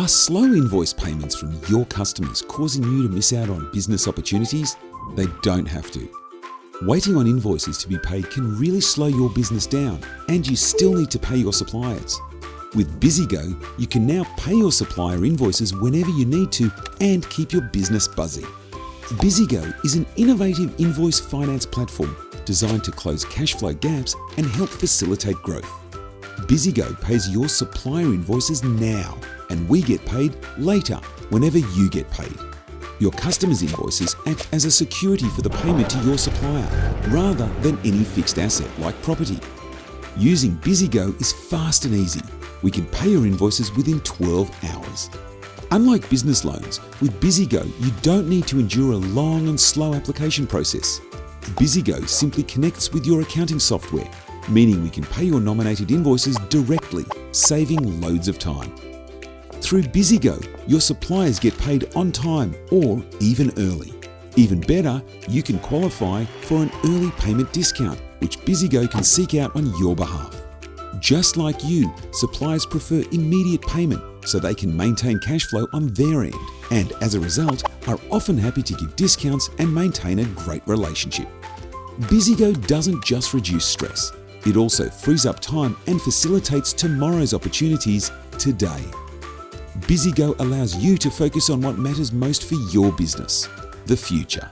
Are slow invoice payments from your customers causing you to miss out on business opportunities? They don't have to. Waiting on invoices to be paid can really slow your business down, and you still need to pay your suppliers. With BiziGo, you can now pay your supplier invoices whenever you need to and keep your business buzzing. BiziGo is an innovative invoice finance platform designed to close cash flow gaps and help facilitate growth. BiziGo pays your supplier invoices now, and we get paid later whenever you get paid. Your customers' invoices act as a security for the payment to your supplier, rather than any fixed asset like property. Using BiziGo is fast and easy. We can pay your invoices within 12 hours. Unlike business loans, with BiziGo you don't need to endure a long and slow application process. BiziGo simply connects with your accounting software, meaning we can pay your nominated invoices directly, saving loads of time. Through BiziGo, your suppliers get paid on time or even early. Even better, you can qualify for an early payment discount, which BiziGo can seek out on your behalf. Just like you, suppliers prefer immediate payment so they can maintain cash flow on their end, and as a result, are often happy to give discounts and maintain a great relationship. BiziGo doesn't just reduce stress, it also frees up time and facilitates tomorrow's opportunities today. BiziGo allows you to focus on what matters most for your business, the future.